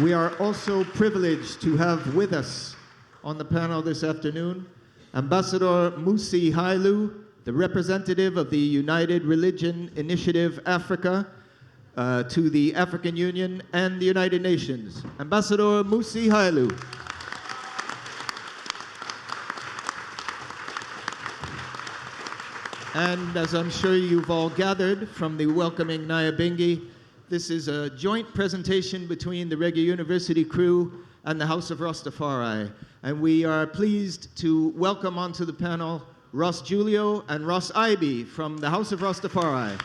We are also privileged to have with us on the panel this afternoon Ambassador Musi Haile, the representative of the United Religion Initiative Africa to the African Union and the United Nations. Ambassador Musi Haile. And as I'm sure you've all gathered from the welcoming Nyabingi, this is a joint presentation between the Reggae University crew and the House of Rastafari. And we are pleased to welcome onto the panel Ross Julio and Ross Ibe from the House of Rastafari.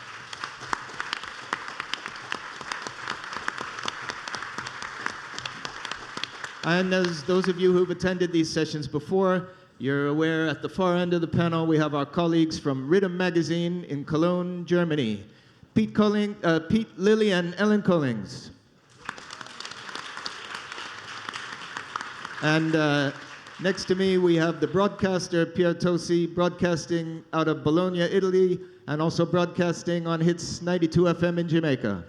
And as those of you who've attended these sessions before, you're aware at the far end of the panel we have our colleagues from Rhythm Magazine in Cologne, Germany, Pete Lilly and Ellen Collings. And next to me we have the broadcaster Pier Tosi, broadcasting out of Bologna, Italy, and also broadcasting on Hits 92 FM in Jamaica.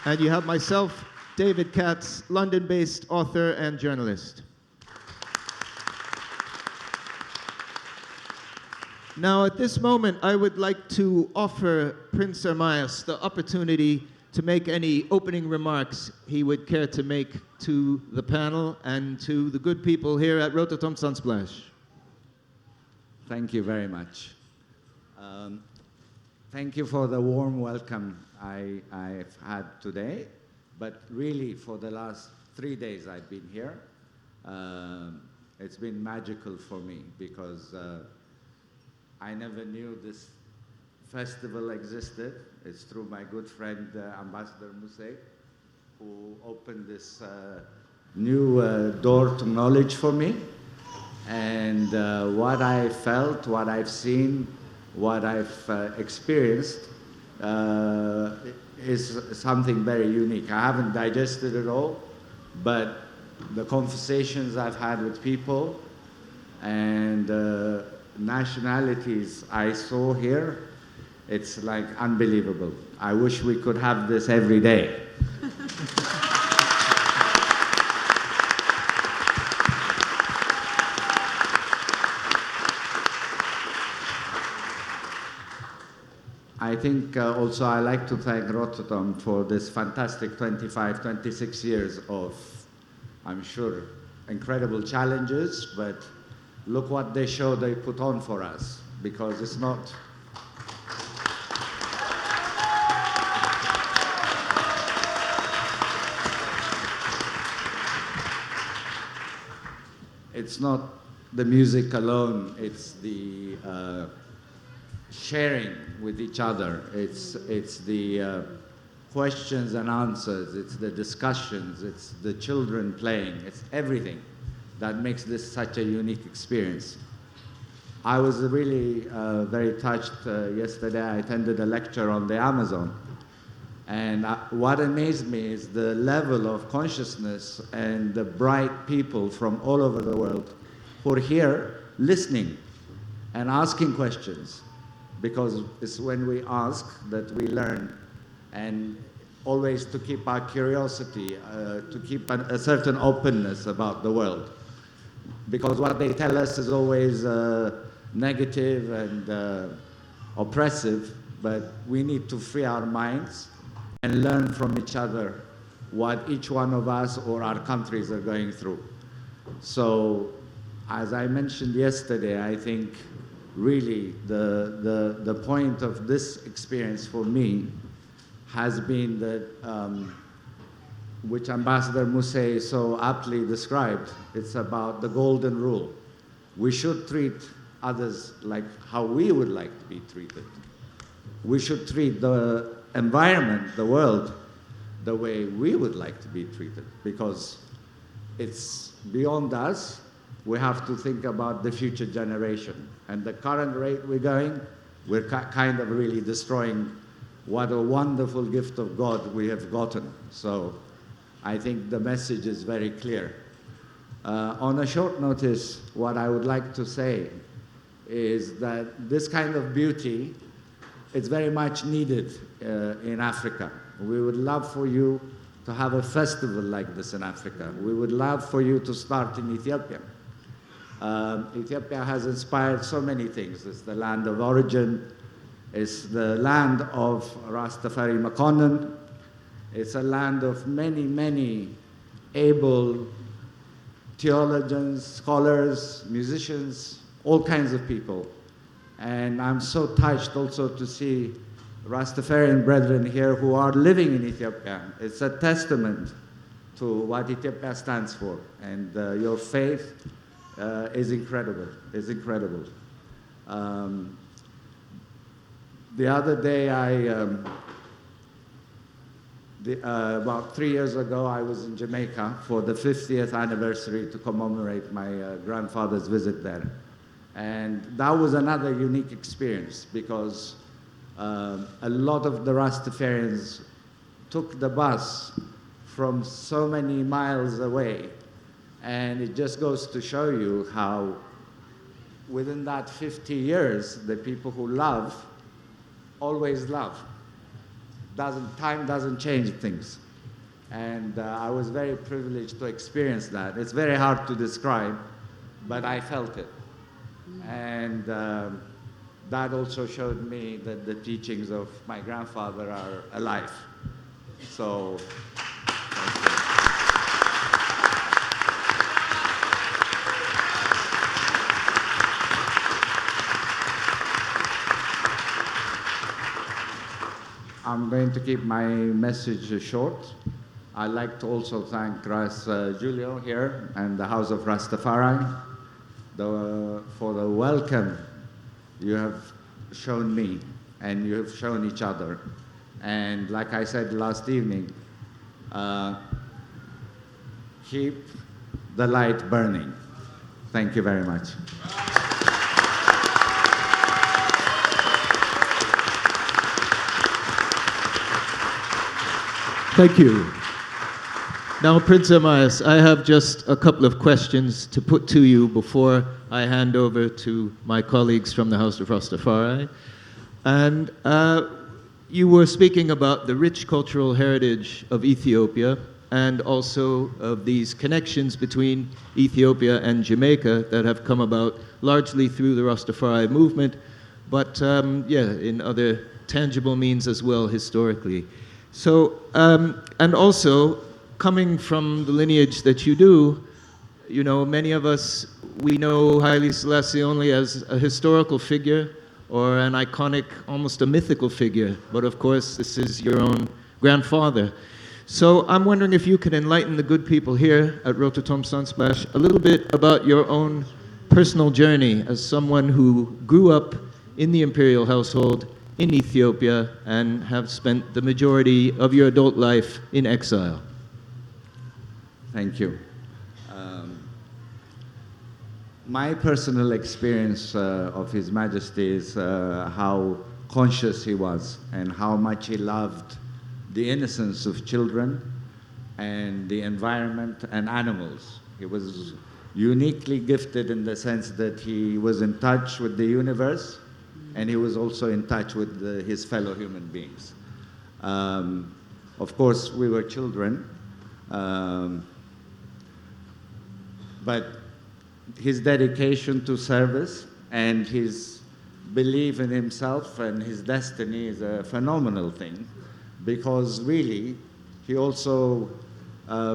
And you have myself, David Katz, London-based author and journalist. Now, at this moment, I would like to offer Prince Ermias the opportunity to make any opening remarks he would care to make to the panel and to the good people here at Rototom Sunsplash. Thank you very much. Thank you for the warm welcome I've had today. But really, for the last 3 days I've been here, it's been magical for me because I never knew this festival existed. It's through my good friend, Ambassador Musi, who opened this new door to knowledge for me. And what I felt, what I've seen, what I've experienced, is something very unique. I haven't digested it all, but the conversations I've had with people and nationalities I saw here, it's like unbelievable. I wish we could have this every day. I think also I like to thank Rototom for this fantastic 25, 26 years of, I'm sure, incredible challenges, but look what they put on for us, because it's not... It's not the music alone, it's the sharing with each other. It's the questions and answers, it's the discussions, it's the children playing, it's everything that makes this such a unique experience. I was really very touched yesterday. I attended a lecture on the Amazon, and what amazed me is the level of consciousness and the bright people from all over the world who are here listening and asking questions. Because it's when we ask that we learn, and always to keep our curiosity, to keep a certain openness about the world. Because what they tell us is always negative and oppressive, but we need to free our minds and learn from each other what each one of us or our countries are going through. So, as I mentioned yesterday, I think really the point of this experience for me has been that, which Ambassador Musi so aptly described, it's about the golden rule. We should treat others like how we would like to be treated. We should treat the environment, the world, the way we would like to be treated, because it's beyond us. We have to think about the future generation. And the current rate we're going, we're kind of really destroying what a wonderful gift of God we have gotten. So I think the message is very clear. On a short notice, what I would like to say is that this kind of beauty it's very much needed in Africa. We would love for you to have a festival like this in Africa. We would love for you to start in Ethiopia. Ethiopia has inspired so many things. It's the land of origin. It's the land of Rastafari Makonnen. It's a land of many, many able theologians, scholars, musicians, all kinds of people. And I'm so touched also to see Rastafarian brethren here who are living in Ethiopia. It's a testament to what Ethiopia stands for. And your faith is incredible, is incredible. The other day, about 3 years ago, I was in Jamaica for the 50th anniversary to commemorate my grandfather's visit there. And that was another unique experience because a lot of the Rastafarians took the bus from so many miles away. And it just goes to show you how within that 50 years, the people who love always love. Time doesn't change things. And I was very privileged to experience that. It's very hard to describe, but I felt it. And that also showed me that the teachings of my grandfather are alive. So, I'm going to keep my message short. I'd like to also thank Julio here and the House of Rastafari for the welcome you have shown me and you have shown each other. And like I said last evening, keep the light burning. Thank you very much. Thank you. Now, Prince Ermias, I have just a couple of questions to put to you before I hand over to my colleagues from the House of Rastafari. And you were speaking about the rich cultural heritage of Ethiopia and also of these connections between Ethiopia and Jamaica that have come about largely through the Rastafari movement, but in other tangible means as well historically. So, and also, coming from the lineage that you do, you know, many of us, we know Haile-Selassie only as a historical figure or an iconic, almost a mythical figure, but of course, this is your own grandfather. So I'm wondering if you could enlighten the good people here at Rototom Sunsplash a little bit about your own personal journey as someone who grew up in the imperial household in Ethiopia and have spent the majority of your adult life in exile. Thank you. My personal experience of His Majesty is how conscious he was and how much he loved the innocence of children and the environment and animals. He was uniquely gifted in the sense that he was in touch with the universe and he was also in touch with his fellow human beings. Of course, we were children, but his dedication to service and his belief in himself and his destiny is a phenomenal thing, because really he also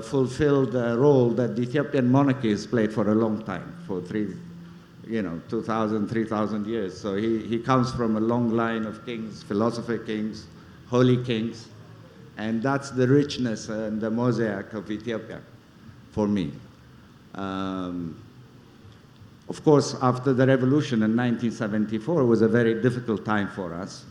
fulfilled a role that the Ethiopian monarchy has played for a long time, for 2,000, 3,000 years. So he comes from a long line of kings, philosopher kings, holy kings, and that's the richness and the mosaic of Ethiopia for me. Of course, after the revolution in 1974, it was a very difficult time for us.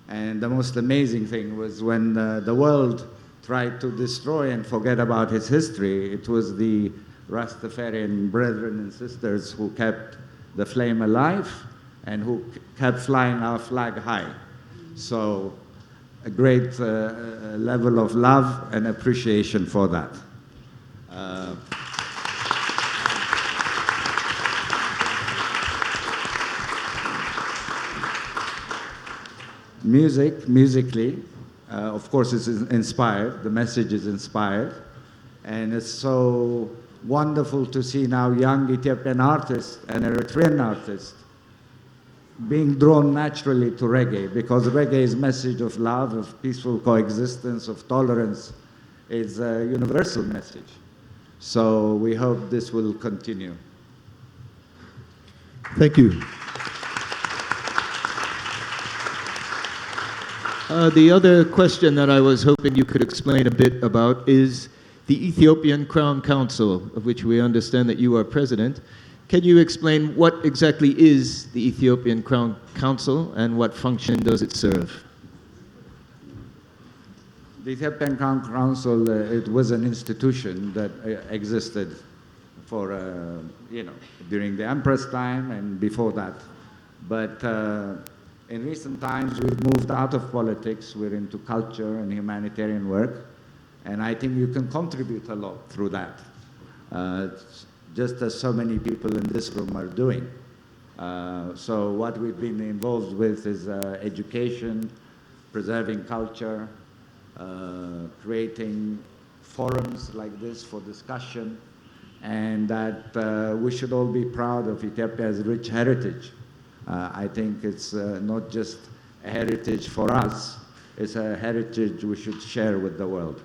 And the most amazing thing was when the world tried to destroy and forget about his history, it was the Rastafarian brethren and sisters who kept the flame alive and who kept flying our flag high. So a great level of love and appreciation for that. musically, of course, it's inspired. The message is inspired. And it's so wonderful to see now young Ethiopian artists and Eritrean artists being drawn naturally to reggae, because reggae's message of love, of peaceful coexistence, of tolerance is a universal message. So we hope this will continue. Thank you. The other question that I was hoping you could explain a bit about is the Ethiopian Crown Council, of which we understand that you are president. Can you explain what exactly is the Ethiopian Crown Council and what function does it serve? The Ethiopian Crown Council, it was an institution that existed for, during the Empress time and before that. But in recent times, we've moved out of politics. We're into culture and humanitarian work. And I think you can contribute a lot through that, just as so many people in this room are doing. So what we've been involved with is education, preserving culture, creating forums like this for discussion, and that we should all be proud of Ethiopia's rich heritage. I think it's not just a heritage for us, it's a heritage we should share with the world.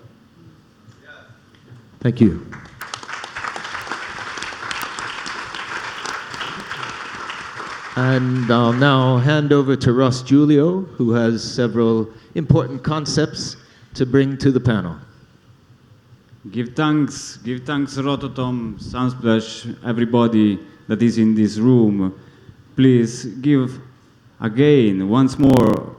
Thank you. And I'll now hand over to Ross Julio, who has several important concepts to bring to the panel. Give thanks, Rototom, Sunsplash, everybody that is in this room. Please give again, once more,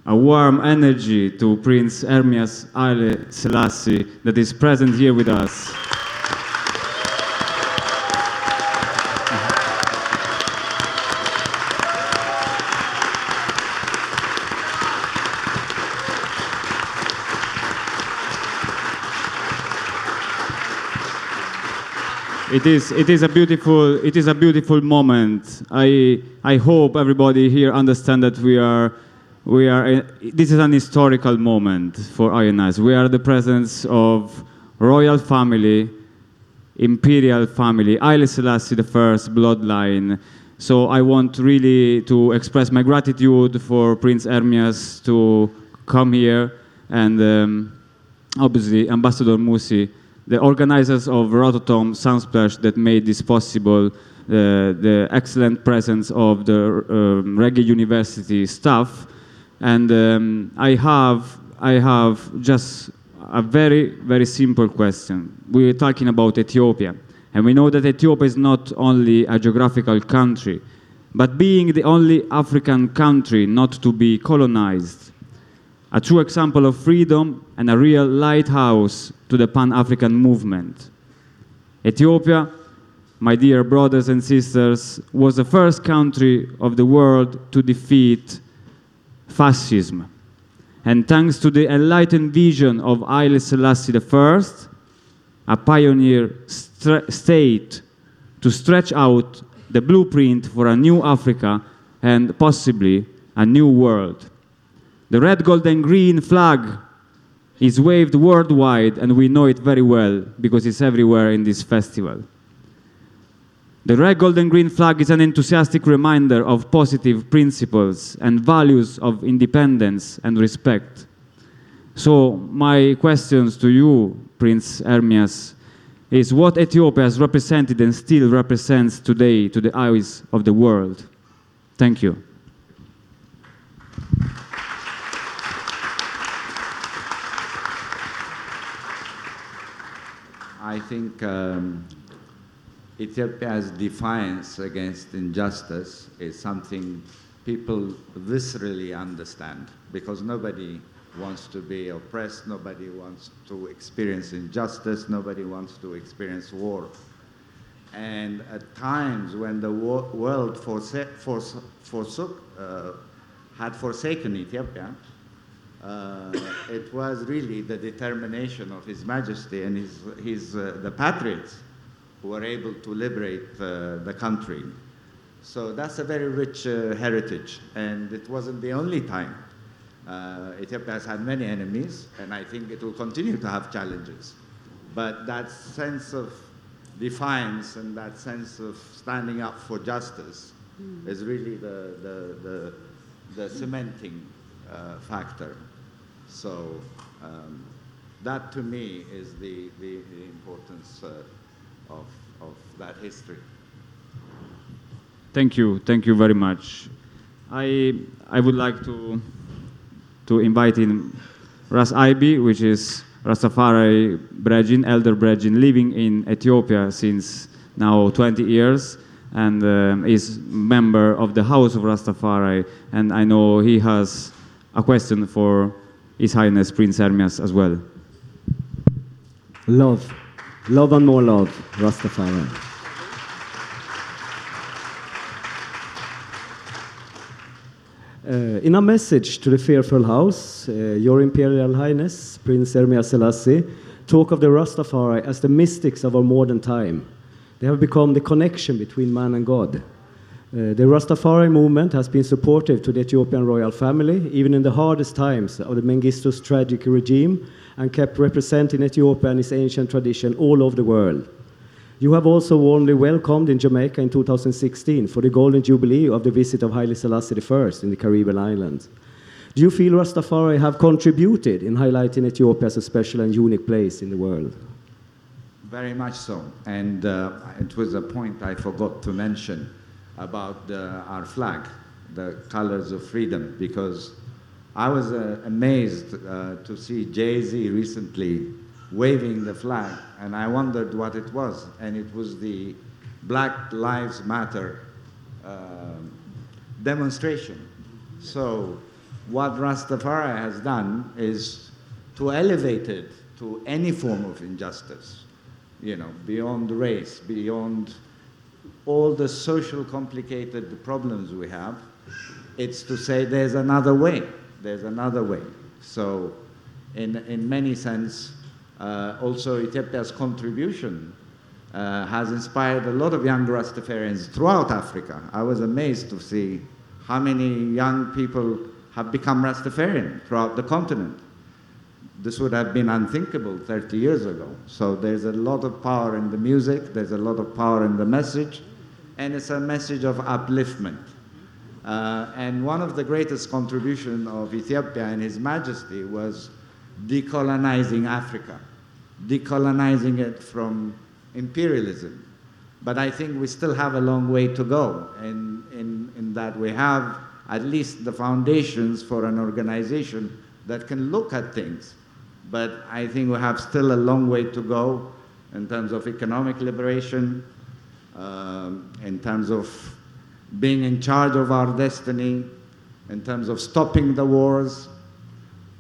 a warm energy to Prince Ermias Haile-Selassie that is present here with us. It is a beautiful moment. I hope everybody here understands that this is an historical moment for INS. We are the presence of royal family, imperial family, Haile-Selassie the first bloodline. So I want really to express my gratitude for Prince Ermias to come here, and obviously Ambassador Musi, the organizers of Rototom, Sunsplash, that made this possible, the excellent presence of the Reggae University staff. And I have just a very, very simple question. We're talking about Ethiopia, and we know that Ethiopia is not only a geographical country, but being the only African country not to be colonized, a true example of freedom and a real lighthouse to the Pan-African movement. Ethiopia, my dear brothers and sisters, was the first country of the world to defeat fascism. And thanks to the enlightened vision of Haile-Selassie I, a pioneer state to stretch out the blueprint for a new Africa and possibly a new world. The red, gold, and green flag is waved worldwide, and we know it very well because it's everywhere in this festival. The red, gold, and green flag is an enthusiastic reminder of positive principles and values of independence and respect. So my questions to you, Prince Ermias, is what Ethiopia has represented and still represents today to the eyes of the world. Thank you. I think Ethiopia's defiance against injustice is something people viscerally understand, because nobody wants to be oppressed, nobody wants to experience injustice, nobody wants to experience war. And at times when the world had forsaken Ethiopia, it was really the determination of His Majesty and the patriots who were able to liberate the country. So that's a very rich heritage, and it wasn't the only time Ethiopia has had many enemies, and I think it will continue to have challenges. But that sense of defiance and that sense of standing up for justice is really the cementing factor. So that to me is the importance of that history. Thank you very much. I would like to invite in Ras Ibi, which is Rastafari Brejin, Elder Brejin, living in Ethiopia since now 20 years, and is member of the House of Rastafari, and I know he has a question for His Highness Prince Ermias as well. Love. Love and more love, Rastafari. In a message to the fearful house, Your Imperial Highness, Prince Ermias Selassie, talk of the Rastafari as the mystics of our modern time. They have become the connection between man and God. The Rastafari movement has been supportive to the Ethiopian royal family, even in the hardest times of the Mengistu's tragic regime, and kept representing Ethiopia and its ancient tradition all over the world. You have also warmly welcomed in Jamaica in 2016 for the Golden Jubilee of the visit of Haile-Selassie I in the Caribbean islands. Do you feel Rastafari have contributed in highlighting Ethiopia as a special and unique place in the world? Very much so. And it was a point I forgot to mention about our flag, the colors of freedom, because I was amazed to see Jay-Z recently waving the flag, and I wondered what it was, and it was the Black Lives Matter demonstration. So what Rastafari has done is to elevate it to any form of injustice, you know, beyond race, beyond all the social complicated problems we have. It's to say there's another way, there's another way. So in many sense, also Ethiopia's contribution has inspired a lot of young Rastafarians throughout Africa. I was amazed to see how many young people have become Rastafarian throughout the continent. This would have been unthinkable 30 years ago. So there's a lot of power in the music, there's a lot of power in the message, and it's a message of upliftment. And one of the greatest contributions of Ethiopia and His Majesty was decolonizing Africa, decolonizing it from imperialism. But I think we still have a long way to go in that we have at least the foundations for an organization that can look at things. But I think we have still a long way to go in terms of economic liberation, in terms of being in charge of our destiny, in terms of stopping the wars,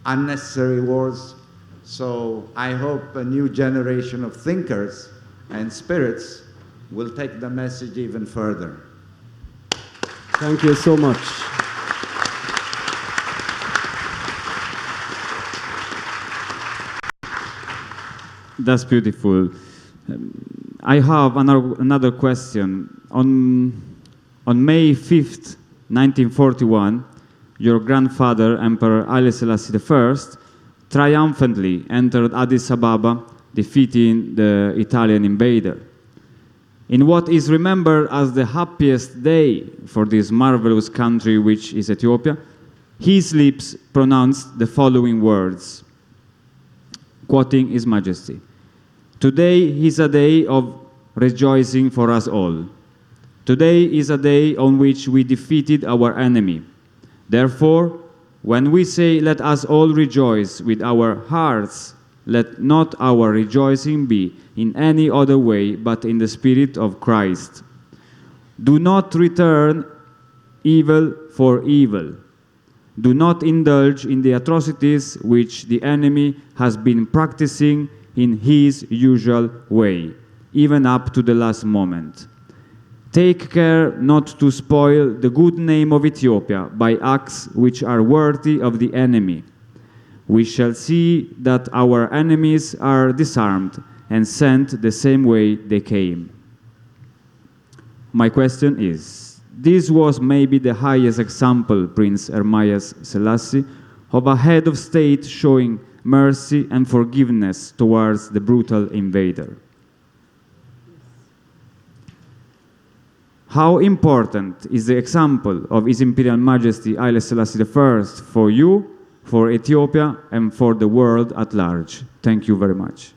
unnecessary wars. So I hope a new generation of thinkers and spirits will take the message even further. Thank you so much. That's beautiful. I have another question. On May 5th, 1941, your grandfather, Emperor Haile-Selassie I, triumphantly entered Addis Ababa, defeating the Italian invader. In what is remembered as the happiest day for this marvelous country, which is Ethiopia, his lips pronounced the following words, quoting His Majesty. Today is a day of rejoicing for us all. Today is a day on which we defeated our enemy. Therefore, when we say, let us all rejoice with our hearts, let not our rejoicing be in any other way but in the Spirit of Christ. Do not return evil for evil. Do not indulge in the atrocities which the enemy has been practicing in his usual way, even up to the last moment. Take care not to spoil the good name of Ethiopia by acts which are worthy of the enemy. We shall see that our enemies are disarmed and sent the same way they came. My question is, this was maybe the highest example, Prince Ermias Selassie, of a head of state showing mercy and forgiveness towards the brutal invader. How important is the example of His Imperial Majesty Haile-Selassie I for you, for Ethiopia, and for the world at large? Thank you very much.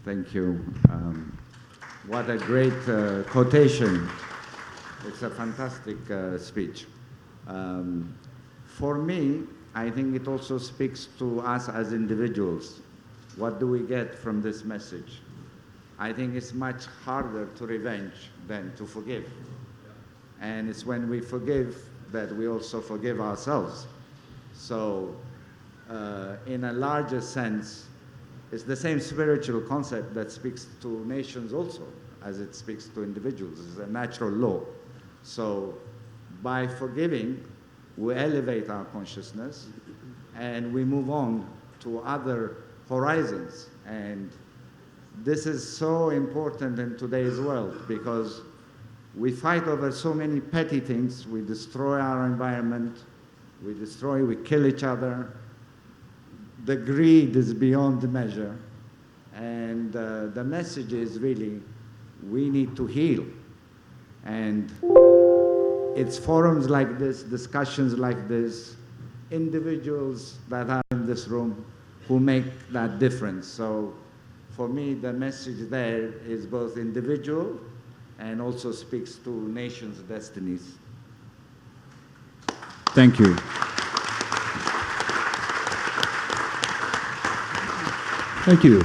Thank you. What a great quotation. It's a fantastic speech. For me, I think it also speaks to us as individuals. What do we get from this message? I think it's much harder to revenge than to forgive. And it's when we forgive that we also forgive ourselves. So, in a larger sense, it's the same spiritual concept that speaks to nations also, as it speaks to individuals. It's a natural law. So, by forgiving, we elevate our consciousness and we move on to other horizons. And this is so important in today's world because we fight over so many petty things. We destroy our environment, we kill each other. The greed is beyond measure. And the message is really, we need to heal. And it's forums like this, discussions like this, individuals that are in this room who make that difference. So for me, the message there is both individual and also speaks to nations' destinies. Thank you. Thank you.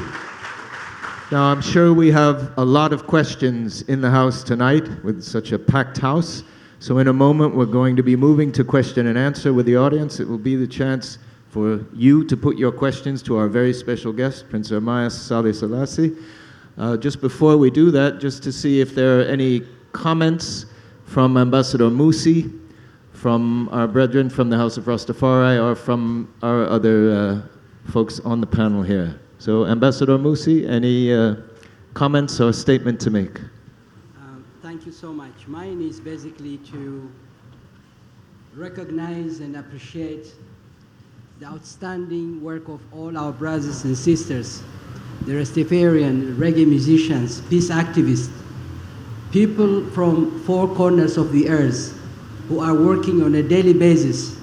Now, I'm sure we have a lot of questions in the house tonight with such a packed house. So in a moment, we're going to be moving to question and answer with the audience. It will be the chance for you to put your questions to our very special guest, Prince Ermias Sahle-Selassie. Just before we do that, just to see if there are any comments from Ambassador Musi, from our brethren from the House of Rastafari, or from our other folks on the panel here. So Ambassador Musi, any comments or statement to make? Thank you so much. Mine is basically to recognize and appreciate the outstanding work of all our brothers and sisters, the Rastafarian reggae musicians, peace activists, people from four corners of the earth who are working on a daily basis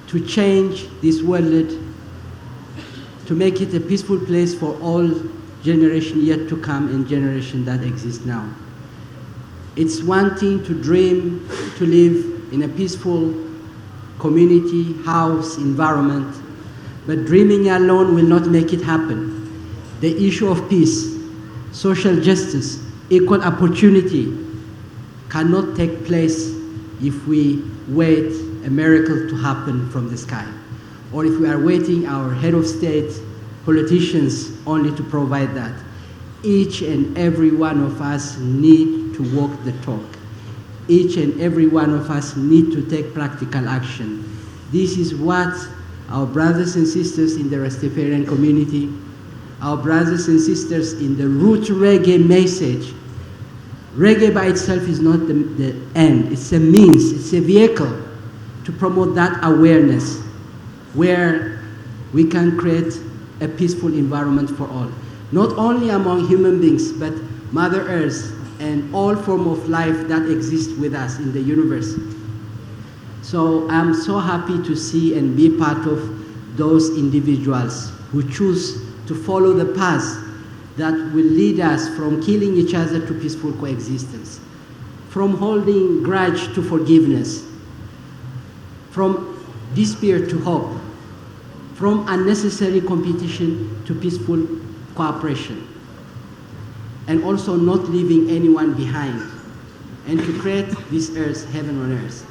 to change this world, to make it a peaceful place for all generations yet to come and generations that exist now. It's one thing to dream, to live in a peaceful community, house, environment, but dreaming alone will not make it happen. The issue of peace, social justice, equal opportunity cannot take place if we wait a miracle to happen from the sky, or if we are waiting our head of state, politicians only to provide that. Each and every one of us need to walk the talk. Each and every one of us need to take practical action. This is what our brothers and sisters in the Rastafarian community, our brothers and sisters in the root reggae message. Reggae by itself is not the end, it's a means, it's a vehicle to promote that awareness where we can create a peaceful environment for all. Not only among human beings, but Mother Earth and all form of life that exists with us in the universe. So I'm so happy to see and be part of those individuals who choose to follow the path that will lead us from killing each other to peaceful coexistence, from holding grudge to forgiveness, from despair to hope, from unnecessary competition to peaceful cooperation, and also not leaving anyone behind, and to create this earth, heaven on earth.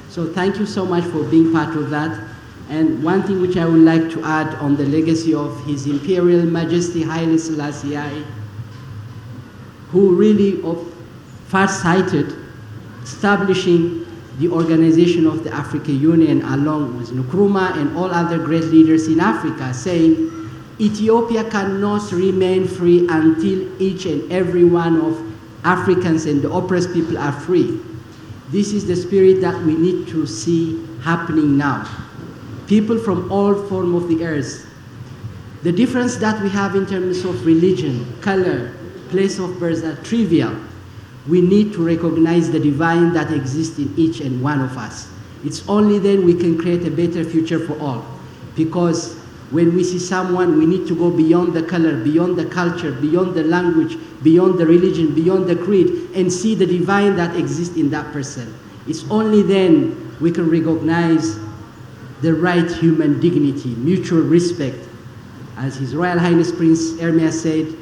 So thank you so much for being part of that. And one thing which I would like to add on the legacy of His Imperial Majesty Haile-Selassie, who really far-sighted, establishing the organization of the African Union along with Nkrumah and all other great leaders in Africa, saying, Ethiopia cannot remain free until each and every one of Africans and the oppressed people are free. This is the spirit that we need to see happening now. people from all forms of the earth. The difference that we have in terms of religion, color, place of birth are trivial. We need to recognize the divine that exists in each and one of us. It's only then we can create a better future for all. Because when we see someone, we need to go beyond the color, beyond the culture, beyond the language, beyond the religion, beyond the creed, and see the divine that exists in that person. It's only then we can recognize the right human dignity, mutual respect. As His Royal Highness Prince Ermias said,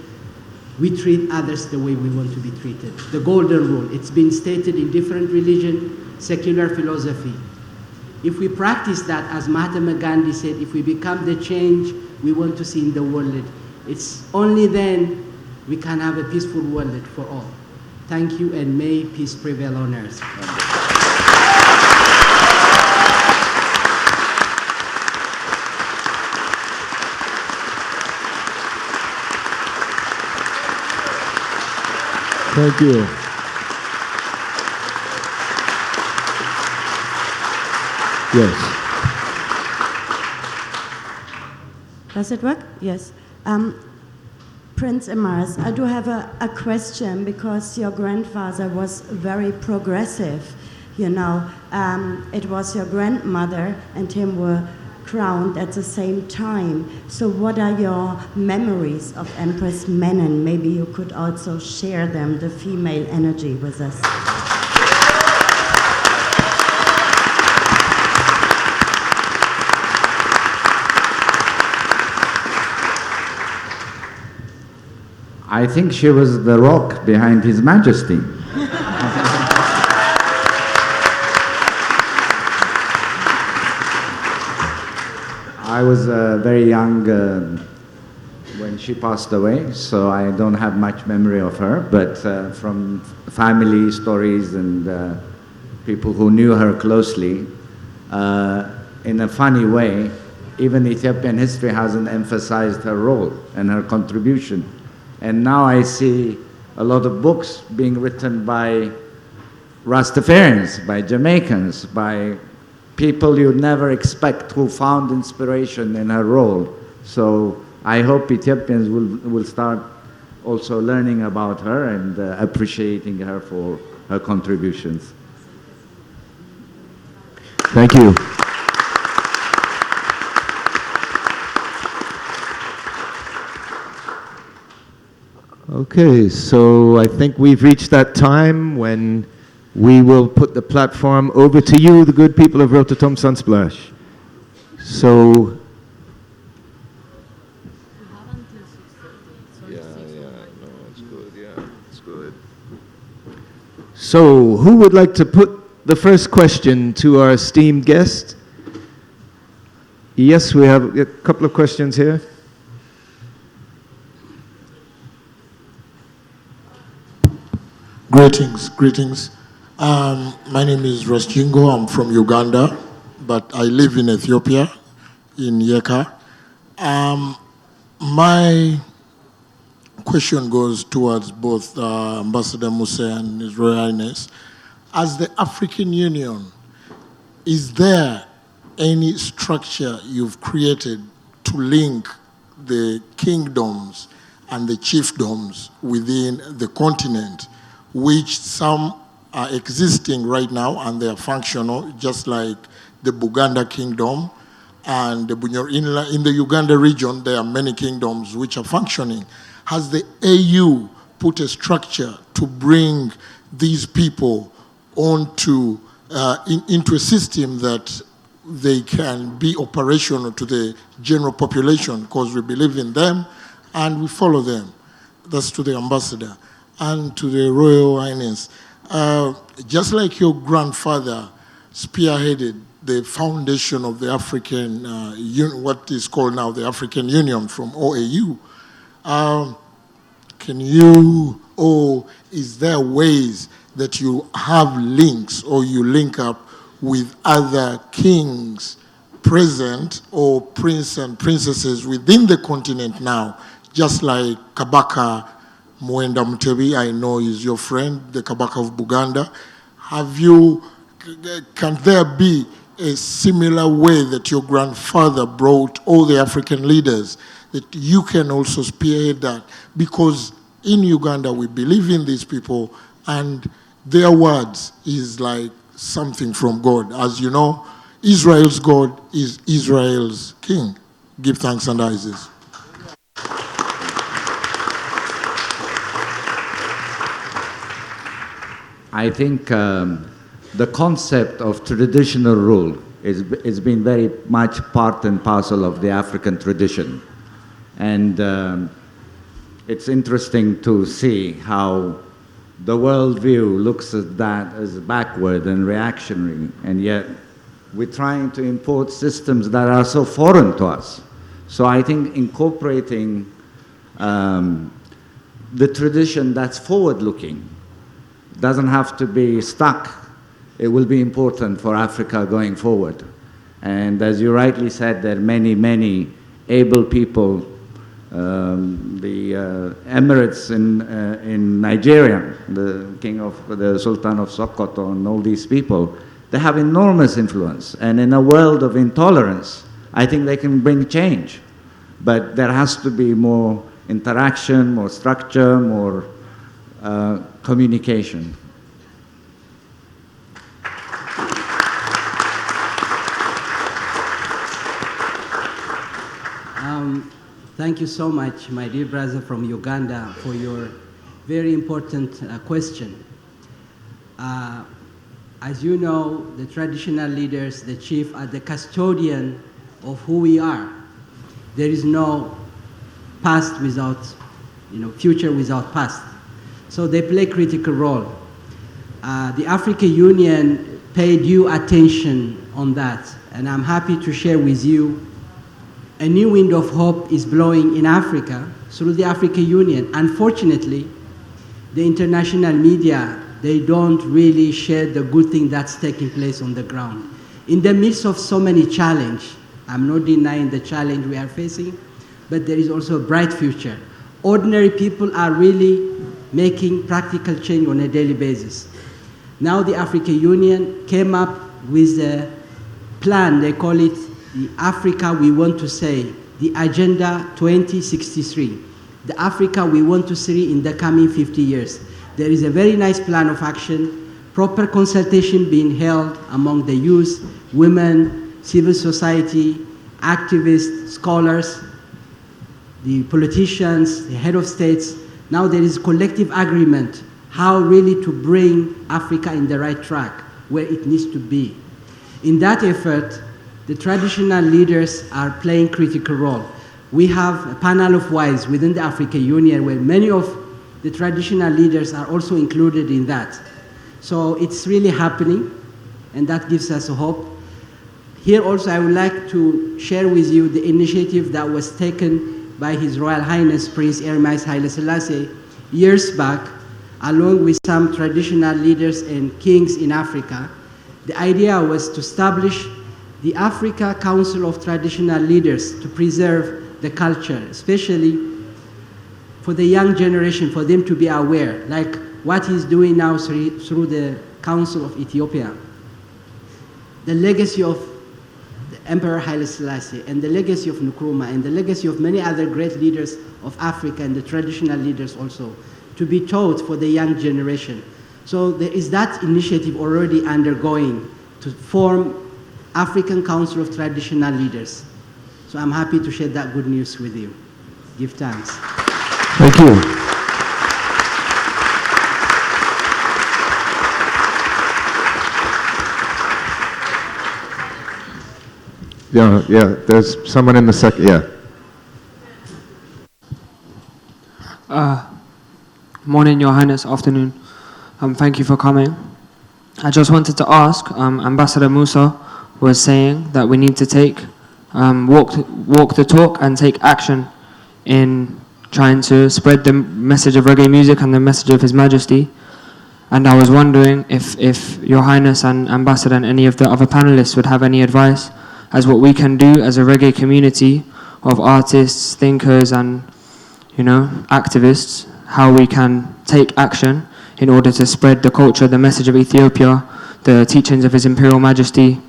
we treat others the way we want to be treated. The golden rule, it's been stated in different religion, secular philosophy. If we practice that, as Mahatma Gandhi said, if we become the change we want to see in the world, it's only then we can have a peaceful world for all. Thank you, and may peace prevail on earth. Thank you. Yes. Does it work? Yes. Prince Empress, I do have a question, because your grandfather was very progressive. You know, it was your grandmother and him were crowned at the same time. So what are your memories of Empress Menen? Maybe you could also share them, the female energy, with us. I think she was the rock behind His Majesty. I was very young when she passed away, so I don't have much memory of her, but from family stories and people who knew her closely, in a funny way, even Ethiopian history hasn't emphasized her role and her contribution. And now I see a lot of books being written by Rastafarians, by Jamaicans, by people you'd never expect who found inspiration in her role. So I hope Ethiopians will start also learning about her and appreciating her for her contributions. Thank you. Okay, so I think we've reached that time when we will put the platform over to you, the good people of Rototom Sunsplash. So, so who would like to put the first question to our esteemed guest? Yes, we have a couple of questions here. Greetings, greetings. My name is Rasjingo. I'm from Uganda, but I live in Ethiopia, in Yeka. My question goes towards both Ambassador Musa and His Royal Highness. As the African Union, is there any structure you've created to link the kingdoms and the chiefdoms within the continent, which some are existing right now and they are functional, just like the Buganda Kingdom and the Bunyoro Inland. In the Uganda region, there are many kingdoms which are functioning. Has the AU put a structure to bring these people onto into a system that they can be operational to the general population, because we believe in them and we follow them? That's to the ambassador. And to the Royal Highness, just like your grandfather spearheaded the foundation of the African, what is called now the African Union from OAU, can you, or is there ways that you have links or you link up with other kings present or prince and princesses within the continent now, just like Kabaka Mwenda Mutebi, I know is your friend, the Kabaka of Buganda. Have you, can there be a similar way that your grandfather brought all the African leaders, that you can also spearhead that, because in Uganda we believe in these people and their words is like something from God. As you know, Israel's God is Israel's king. Give thanks and praises. I think the concept of traditional rule is been very much part and parcel of the African tradition. And it's interesting to see how the worldview looks at that as backward and reactionary, and yet we're trying to import systems that are so foreign to us. So I think incorporating the tradition that's forward-looking doesn't have to be stuck. It will be important for Africa going forward. And as you rightly said, there are many, many able people. The Emirates in Nigeria, the king of the Sultan of Sokoto, and all these people, they have enormous influence. And in a world of intolerance, I think they can bring change. But there has to be more interaction, more structure, more communication. Thank you so much, my dear brother from Uganda, for your very important question. As you know, the traditional leaders, the chief, are the custodian of who we are. There is no past without, future without past. So they play a critical role. The African Union paid due attention on that, and I'm happy to share with you a new wind of hope is blowing in Africa through the African Union. Unfortunately, the international media, they don't really share the good thing that's taking place on the ground. In the midst of so many challenges, I'm not denying the challenge we are facing, but there is also a bright future. Ordinary people are really making practical change on a daily basis. Now the African Union came up with a plan, they call it the Africa we want to say, the Agenda 2063, the Africa we want to see in the coming 50 years. There is a very nice plan of action, proper consultation being held among the youth, women, civil society, activists, scholars, the politicians, the head of states. Now there is collective agreement how really to bring Africa in the right track, where it needs to be. In that effort, the traditional leaders are playing critical role. We have a panel of wise within the African Union where many of the traditional leaders are also included in that. So it's really happening, and that gives us hope. Here also I would like to share with you the initiative that was taken by His Royal Highness Prince Ermias Haile-Selassie years back, along with some traditional leaders and kings in Africa. The idea was to establish the Africa Council of Traditional Leaders to preserve the culture, especially for the young generation, for them to be aware, like what he's doing now through the Council of Ethiopia. The legacy of the Emperor Haile-Selassie and the legacy of Nkrumah and the legacy of many other great leaders of Africa and the traditional leaders also, to be taught for the young generation. So there is that initiative already undergoing to form African Council of Traditional Leaders. So I'm happy to share that good news with you. Give thanks. Thank you. Yeah, there's someone in the second, Morning, Your Highness, afternoon. Thank you for coming. I just wanted to ask, Ambassador Musa was saying that we need to walk the talk and take action in trying to spread the message of reggae music and the message of His Majesty. And I was wondering if Your Highness and Ambassador and any of the other panelists would have any advice as what we can do as a reggae community of artists, thinkers and, activists, how we can take action in order to spread the culture, the message of Ethiopia, the teachings of His Imperial Majesty,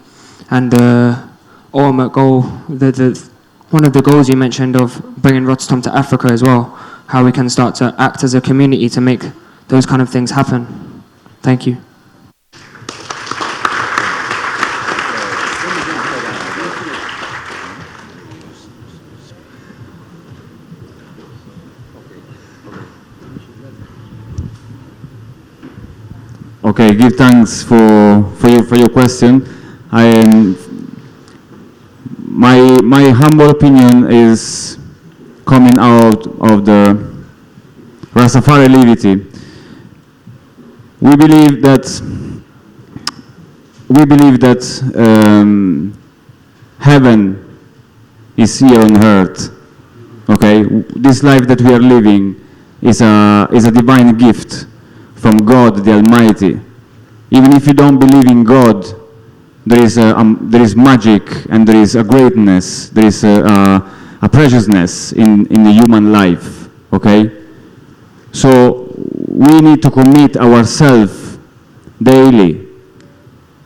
and the ultimate goal, one of the goals you mentioned of bringing Rototom to Africa as well, how we can start to act as a community to make those kind of things happen. Thank you. Okay, give thanks for your question. My humble opinion is coming out of the Rastafari liberty. We believe that heaven is here on earth. Okay, this life that we are living is a divine gift from God the Almighty. Even if you don't believe in God, there is magic and there is a greatness, there is a preciousness in the human life, okay? So we need to commit ourselves daily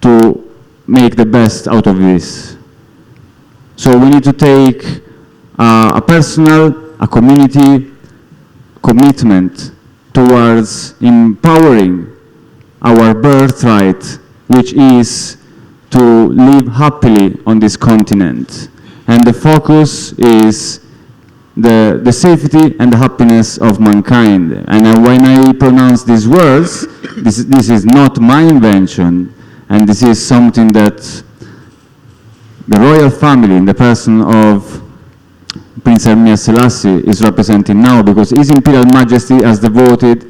to make the best out of this. So we need to take a personal, a community commitment towards empowering our birthright, which is to live happily on this continent. And the focus is the safety and the happiness of mankind. And when I pronounce these words, this is not my invention, and this is something that the royal family, in the person of Prince Ermias Selassie, is representing now, because His Imperial Majesty has devoted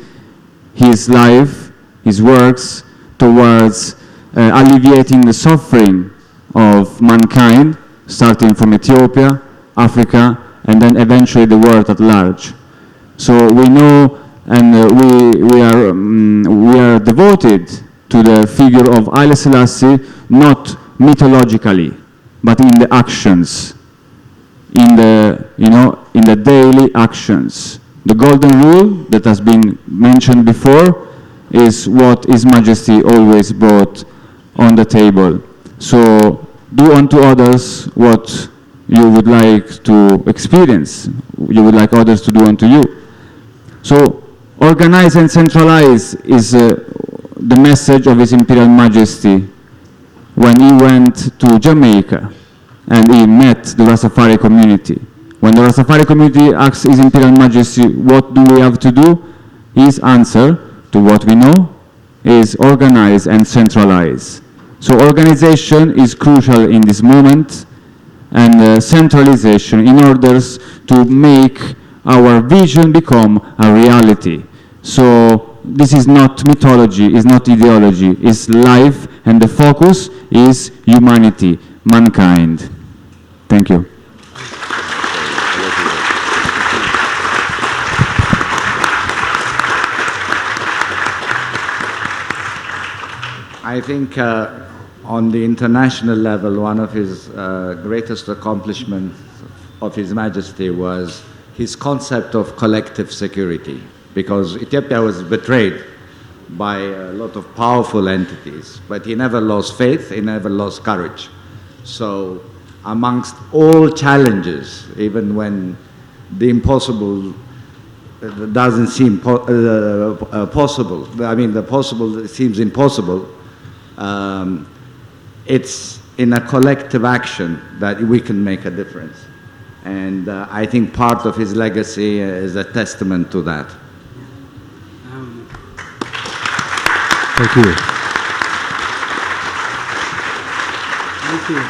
his life, his works, towards alleviating the suffering of mankind, starting from Ethiopia, Africa, and then eventually the world at large. So we know, and we are devoted to the figure of Haile-Selassie, not mythologically, but in the actions, in the daily actions. The golden rule that has been mentioned before is what His Majesty always brought on the table. So do unto others what you would like to experience, you would like others to do unto you. So organize and centralize is the message of His Imperial Majesty when he went to Jamaica and he met the Rastafari community. When the Rastafari community asked His Imperial Majesty, what do we have to do? His answer, to what we know, is organize and centralize. So organization is crucial in this moment, and centralization in order to make our vision become a reality. So this is not mythology, it's not ideology, it's life, and the focus is humanity, mankind. Thank you. I think on the international level, one of his greatest accomplishments of His Majesty was his concept of collective security, because Ethiopia was betrayed by a lot of powerful entities, but he never lost faith, he never lost courage. So amongst all challenges, even when the impossible doesn't seem possible, I mean the possible seems impossible, it's in a collective action that we can make a difference. And I think part of his legacy is a testament to that. Thank you. Thank you.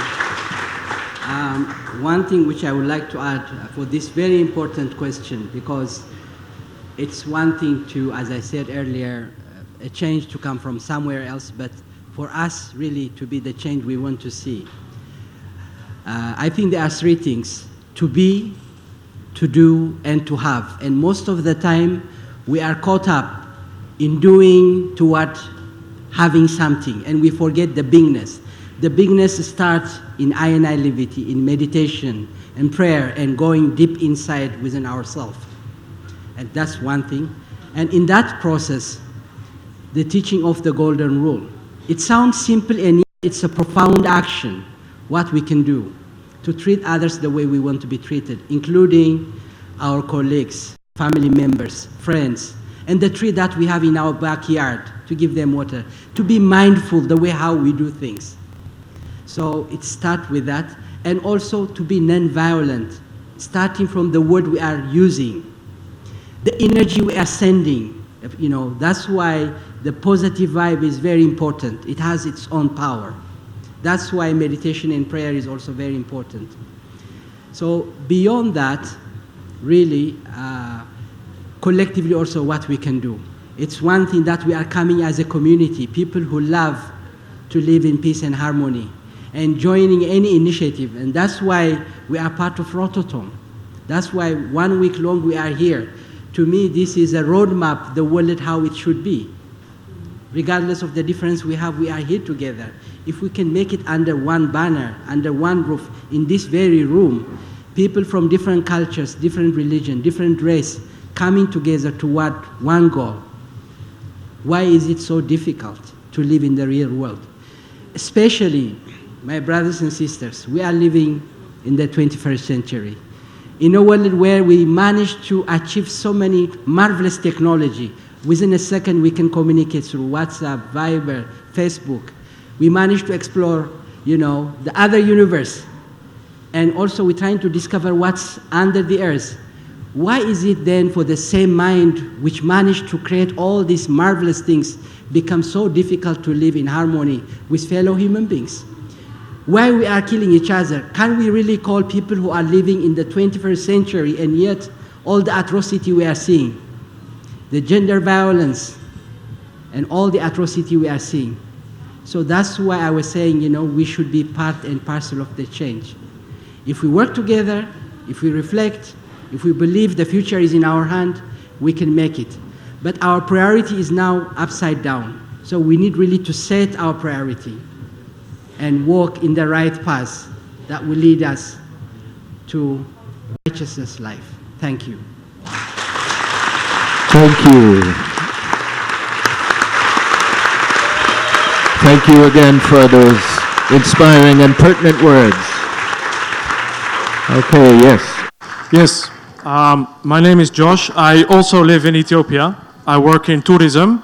One thing which I would like to add for this very important question, because it's one thing to, as I said earlier, a change to come from somewhere else, but for us really to be the change we want to see. I think there are three things: to be, to do, and to have. And most of the time we are caught up in doing toward having something, and we forget the bigness. The bigness starts in I&I liberty, in meditation and prayer, and going deep inside within ourselves. And that's one thing. And in that process, the teaching of the golden rule. It sounds simple, and yet it's a profound action. what we can do to treat others the way we want to be treated, including our colleagues, family members, friends, and the tree that we have in our backyard, to give them water, to be mindful the way how we do things. So it starts with that, and also to be non-violent, starting from the word we are using, the energy we are sending. You know, that's why the positive vibe is very important. It has its own power. That's why meditation and prayer is also very important. So beyond that, really, collectively also what we can do. It's one thing that we are coming as a community, people who love to live in peace and harmony, and joining any initiative. And that's why we are part of Rototom. That's why 1 week long we are here. To me, this is a roadmap, the world how it should be. Regardless of the difference we have, we are here together. If we can make it under one banner, under one roof, in this very room, people from different cultures, different religion, different race, coming together toward one goal. Why is it so difficult to live in the real world? Especially, my brothers and sisters, we are living in the 21st century. In a world where we managed to achieve so many marvelous technology, within a second we can communicate through WhatsApp, Viber, Facebook. We managed to explore, the other universe. And also we're trying to discover what's under the earth. Why is it then for the same mind which managed to create all these marvelous things become so difficult to live in harmony with fellow human beings? Why we are killing each other? Can we really call people who are living in the 21st century and yet all the atrocity we are seeing, the gender violence and all the atrocity we are seeing? So that's why I was saying, we should be part and parcel of the change. If we work together, if we reflect, if we believe the future is in our hand, we can make it. But our priority is now upside down. So we need really to set our priority and walk in the right path that will lead us to righteousness life. Thank you. Thank you. Thank you again for those inspiring and pertinent words. Okay, yes. Yes, my name is Josh. I also live in Ethiopia. I work in tourism.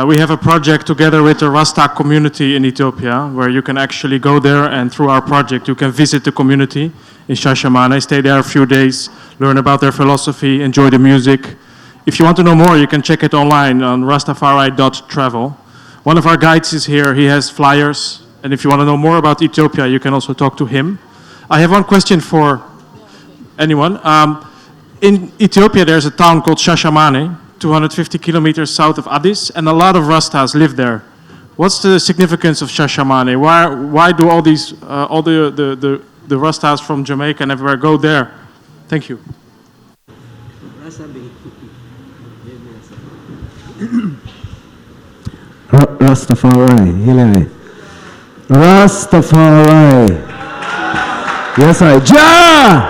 We have a project together with the Rasta community in Ethiopia where you can actually go there, and through our project you can visit the community in Shashamane, stay there a few days, learn about their philosophy, enjoy the music. If you want to know more, you can check it online on rastafari.travel. One of our guides is here. He has flyers, and if you want to know more about Ethiopia, you can also talk to him. I have one question for anyone. In Ethiopia, there's a town called Shashamane, 250 kilometers south of Addis, and a lot of Rastas live there. What's the significance of Shashamane? Why do all these, all the Rastas from Jamaica and everywhere go there? Thank you. Rastafari, Haile. Rastafari. Yes, I. Ja!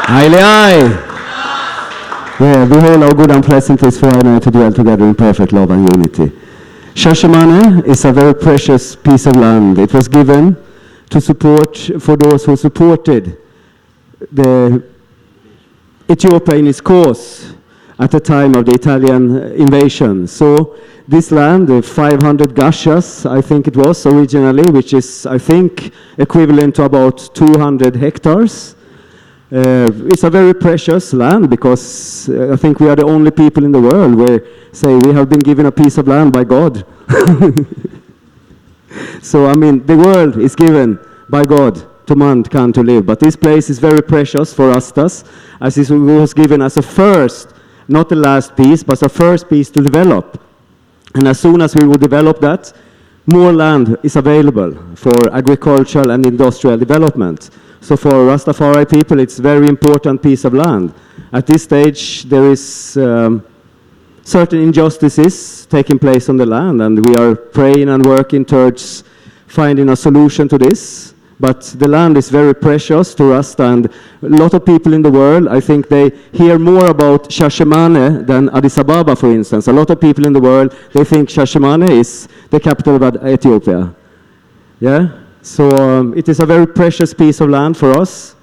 Haile. Yeah, behold how good and pleasant it is for I to dwell together in perfect love and unity. Shashamane is a very precious piece of land. It was given to support for those who supported the Ethiopia in its cause at the time of the Italian invasion. So this land, 500 gashas, I think it was originally, which is, I think, equivalent to about 200 hectares. It's a very precious land because I think we are the only people in the world where say we have been given a piece of land by God. So, I mean, the world is given by God to mankind to live. But this place is very precious for Rastas, as it was given as a first, not the last piece, but the first piece to develop. And as soon as we will develop that, more land is available for agricultural and industrial development. So for Rastafari people, it's a very important piece of land. At this stage, there is certain injustices taking place on the land, and we are praying and working towards finding a solution to this. But the land is very precious to Rasta, and a lot of people in the world, I think they hear more about Shashamane than Addis Ababa, for instance. A lot of people in the world, they think Shashamane is the capital of Ethiopia. Yeah? So it is a very precious piece of land for us.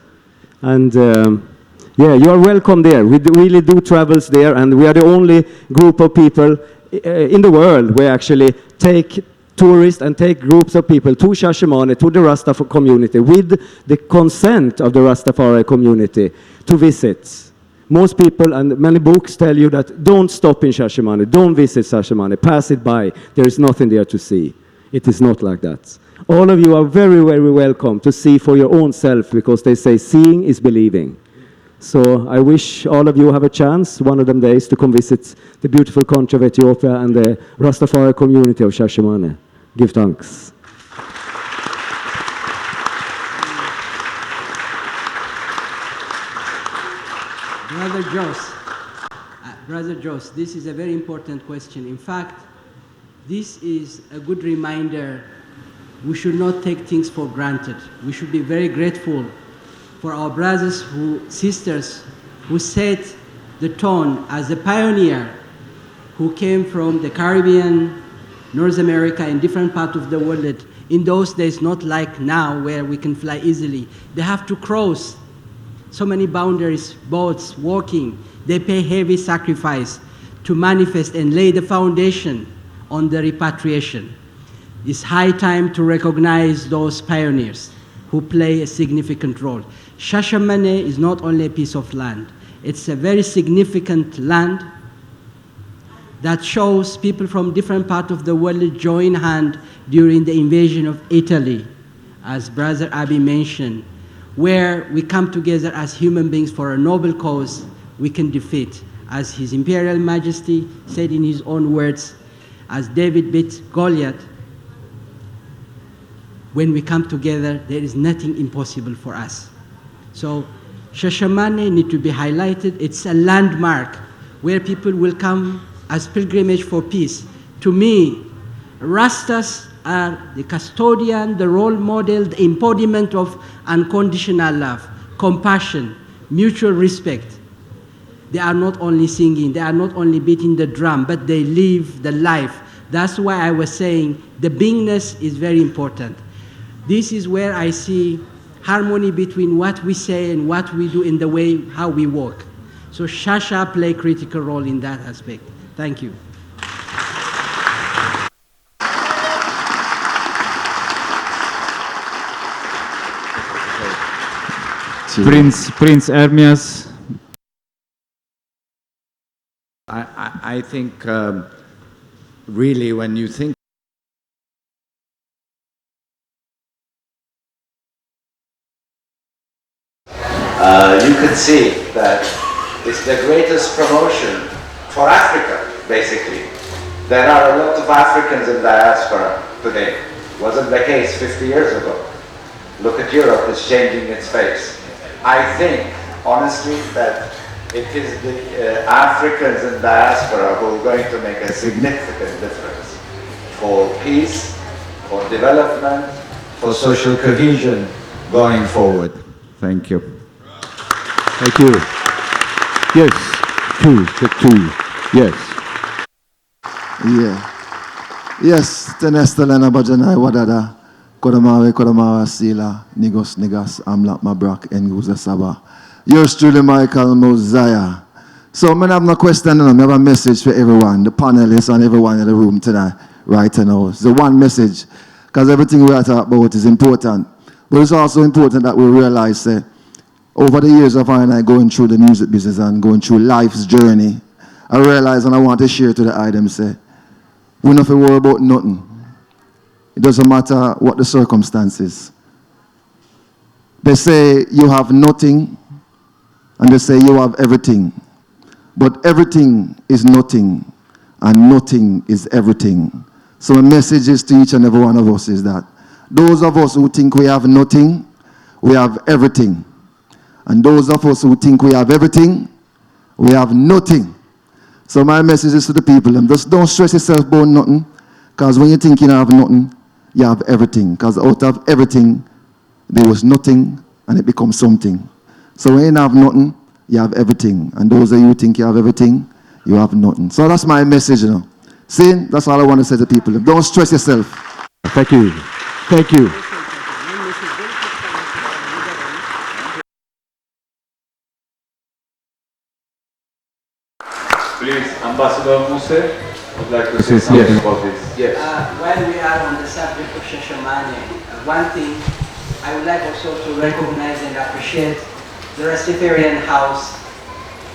And yeah, you are welcome there. We really do travels there, and we are the only group of people in the world where actually take tourists and take groups of people to Shashamane, to the Rastafari community, with the consent of the Rastafari community to visit. Most people and many books tell you that don't stop in Shashamane, don't visit Shashamane, pass it by. There is nothing there to see. It is not like that. All of you are very, very welcome to see for your own self, because they say seeing is believing. So I wish all of you have a chance one of them days to come visit the beautiful country of Ethiopia and the Rastafari community of Shashamane. Give thanks. Brother Jos, this is a very important question. In fact, this is a good reminder. We should not take things for granted. We should be very grateful for our brothers, sisters who set the tone as a pioneer, who came from the Caribbean, North America, and different parts of the world. In those days, not like now where we can fly easily. They have to cross so many boundaries, boats, walking. They pay heavy sacrifice to manifest and lay the foundation on the repatriation. It's high time to recognize those pioneers who play a significant role. Shashamane is not only a piece of land, it's a very significant land that shows people from different parts of the world join hand during the invasion of Italy, as Brother Abi mentioned, where we come together as human beings for a noble cause we can defeat. As His Imperial Majesty said in his own words, as David beat Goliath, when we come together, there is nothing impossible for us. So Shashamane need to be highlighted. It's a landmark where people will come as pilgrimage for peace. To me, Rastas are the custodian, the role model, the embodiment of unconditional love, compassion, mutual respect. They are not only singing, they are not only beating the drum, but they live the life. That's why I was saying the beingness is very important. This is where I see harmony between what we say and what we do in the way how we work. So Shasha play a critical role in that aspect. Thank you. Prince Ermias. I think really when you think you can see that it's the greatest promotion for Africa, basically. There are a lot of Africans in diaspora today. Wasn't the case 50 years ago. Look at Europe, it's changing its face. I think, honestly, that it is the Africans in diaspora who are going to make a significant difference for peace, for development, for social cohesion going forward. Thank you. Thank you. Yes, two. Yes. Yeah. Yes, Tenestelena Bajanai Wadada, Kodamawa Sila, Nigas, Amlak Mabrak, and Guza Saba. Yours truly, Michael Mosiah. So, I have no question, I have a message for everyone, the panelists and everyone in the room tonight, right now. It's the one message, because everything we are talking about is important. But it's also important that we realize that over the years of I going through the music business and going through life's journey, I realize, and I want to share to the item, say, we don't have to worry about nothing. It doesn't matter what the circumstances. They say you have nothing, and they say you have everything. But everything is nothing, and nothing is everything. So the message is to each and every one of us is that those of us who think we have nothing, we have everything. And those of us who think we have everything, we have nothing. So my message is to the people, just don't stress yourself about nothing, because when you think you have nothing, you have everything. Because out of everything, there was nothing, and it becomes something. So when you have nothing, you have everything. And those of you who think you have everything, you have nothing. So that's my message, you know. See, that's all I want to say to people. Don't stress yourself. Thank you. Thank you. Please, Ambassador Muse would like to say something about this. Yes. While we are on the subject of Shashamane, one thing I would like also to recognize and appreciate the Rastafarian House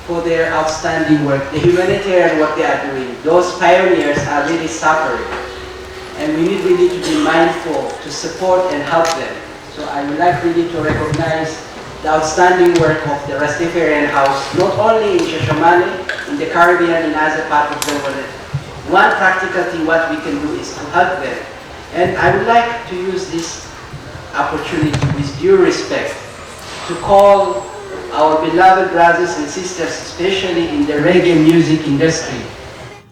for their outstanding work, the humanitarian work they are doing. Those pioneers are really suffering, and we need really to be mindful to support and help them. So I would like really to recognize the outstanding work of the Rastafarian House, not only in Shashamane, in the Caribbean, in other parts of the world. One practical thing what we can do is to help them. And I would like to use this opportunity with due respect to call our beloved brothers and sisters, especially in the reggae music industry,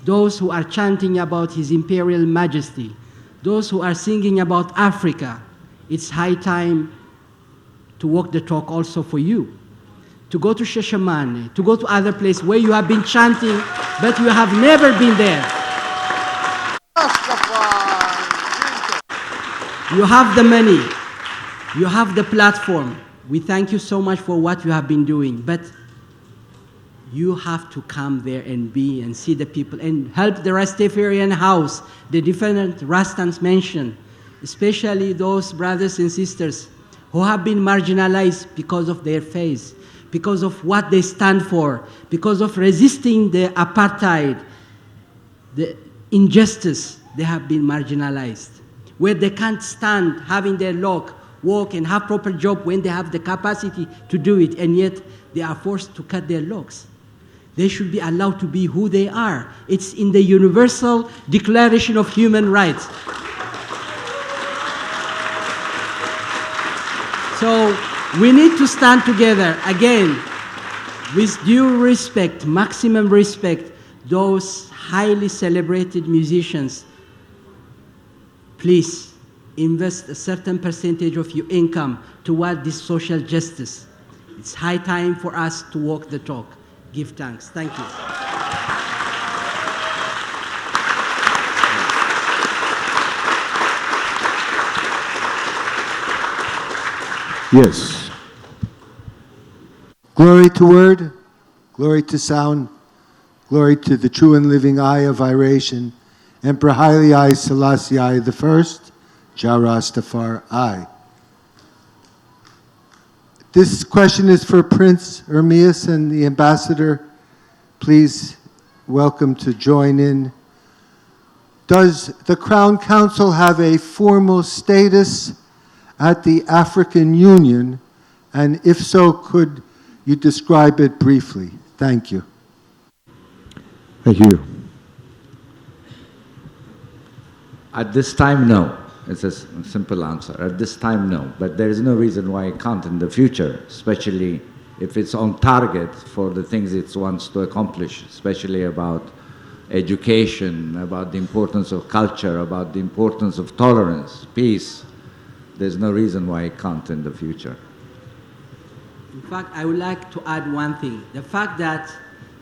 those who are chanting about His Imperial Majesty, those who are singing about Africa. It's high time to walk the talk also for you, to go to Shashamane, to go to other places where you have been chanting, but you have never been there. You have the money, you have the platform. We thank you so much for what you have been doing, but you have to come there and be and see the people and help the Rastafarian House, the different Rastans mentioned, especially those brothers and sisters who have been marginalized because of their faith, because of what they stand for, because of resisting the apartheid, the injustice. They have been marginalized, where they can't stand having their walk and have proper job when they have the capacity to do it, and yet they are forced to cut their locks. They should be allowed to be who they are. It's in the Universal Declaration of Human Rights. So we need to stand together again with due respect, maximum respect, those highly celebrated musicians. Please invest a certain percentage of your income toward this social justice. It's high time for us to walk the talk. Give thanks. Thank you. Yes. Glory to word, glory to sound, glory to the true and living eye of iration, Emperor Haile Selassie I, Jah Rastafari. This question is for Prince Ermias and the ambassador. Please welcome to join in. Does the Crown Council have a formal status at the African Union? And if so, could you describe it briefly? Thank you. Thank you. At this time, no. It's a simple answer. At this time, no. But there is no reason why it can't in the future, especially if it's on target for the things it wants to accomplish, especially about education, about the importance of culture, about the importance of tolerance, peace. There's no reason why it can't in the future. In fact, I would like to add one thing. The fact that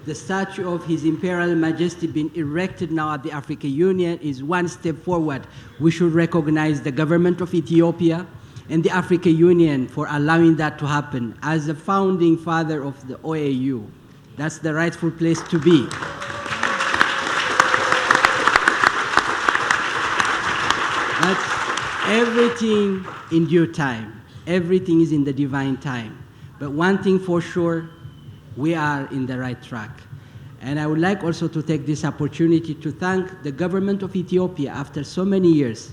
the statue of His Imperial Majesty being erected now at the African Union is one step forward. We should recognize the government of Ethiopia and the African Union for allowing that to happen. As the founding father of the OAU, that's the rightful place to be. But everything in due time. Everything is in the divine time. But one thing for sure, we are in the right track. And I would like also to take this opportunity to thank the government of Ethiopia. After so many years,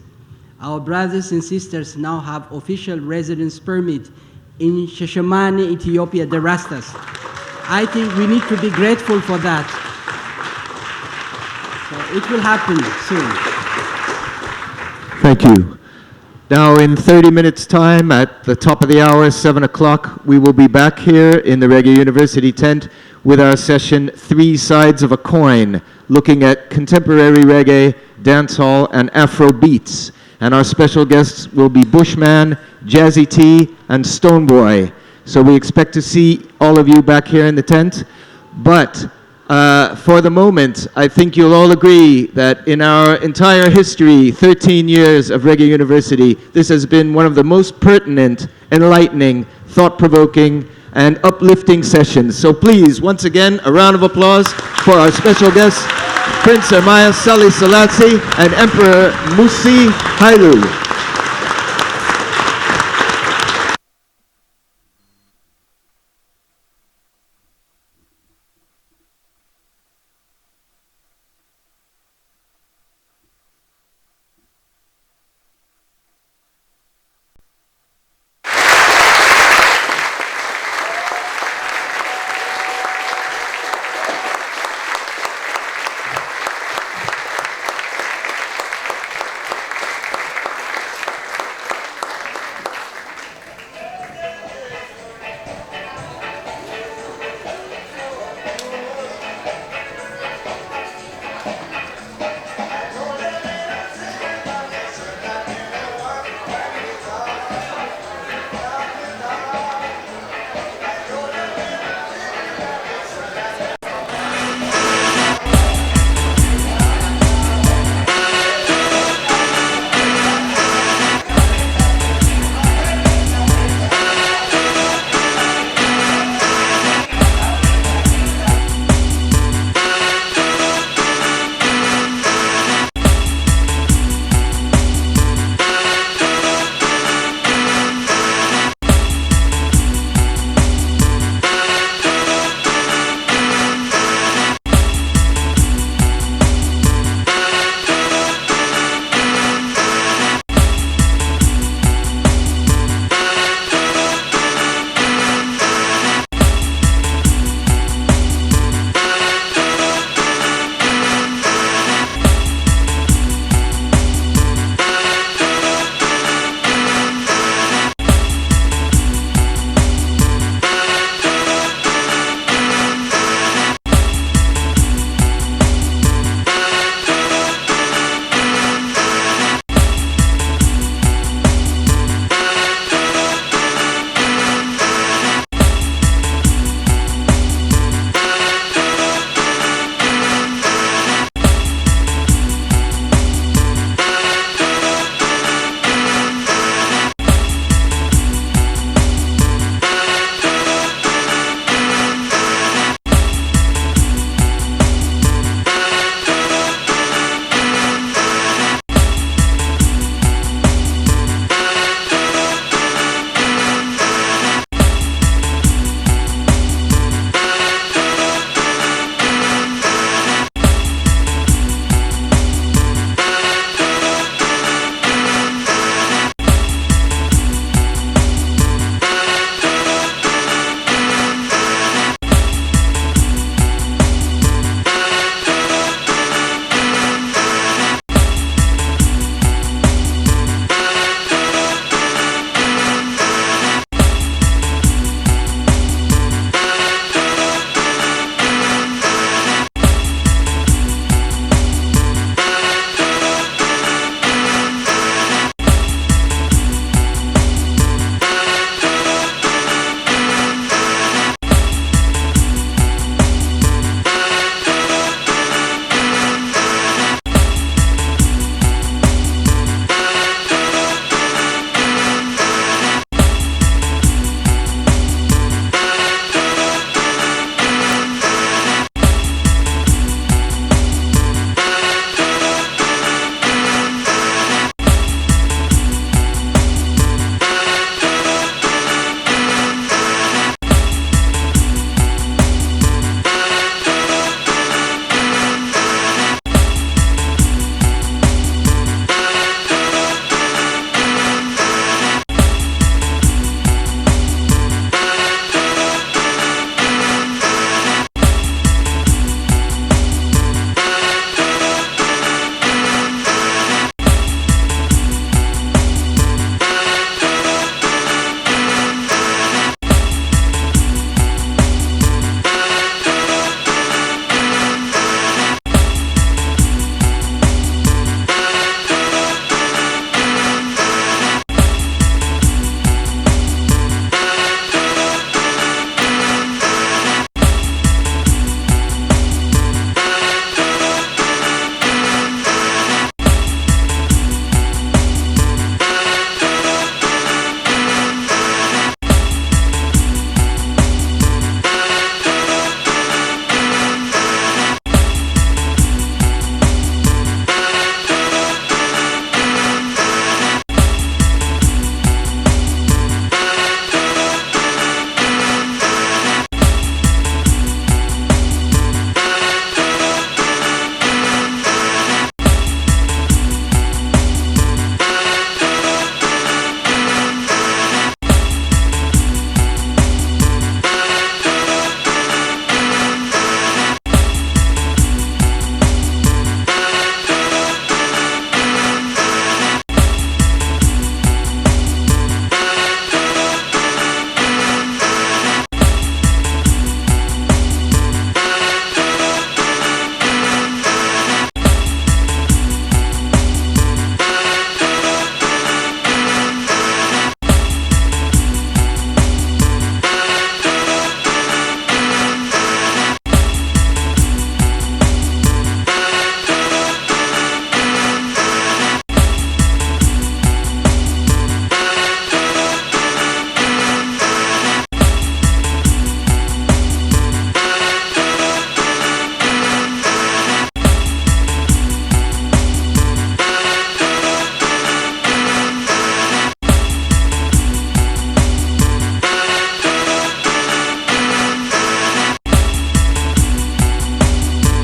our brothers and sisters now have official residence permit in Shashamane, Ethiopia, the Rastas. I think we need to be grateful for that. So it will happen soon. Thank you. Now, in 30 minutes' time, at the top of the hour, 7 o'clock, we will be back here in the Reggae University tent with our session, Three Sides of a Coin, looking at contemporary reggae, dancehall, and Afro beats. And our special guests will be Bushman, Jazzy T, and Stoneboy. So we expect to see all of you back here in the tent. But for the moment, I think you'll all agree that in our entire history, 13 years of Reggae University, this has been one of the most pertinent, enlightening, thought-provoking, and uplifting sessions. So please, once again, a round of applause for our special guests, Prince Ermias, Sahle-Selassie, and Emperor Musi Haile.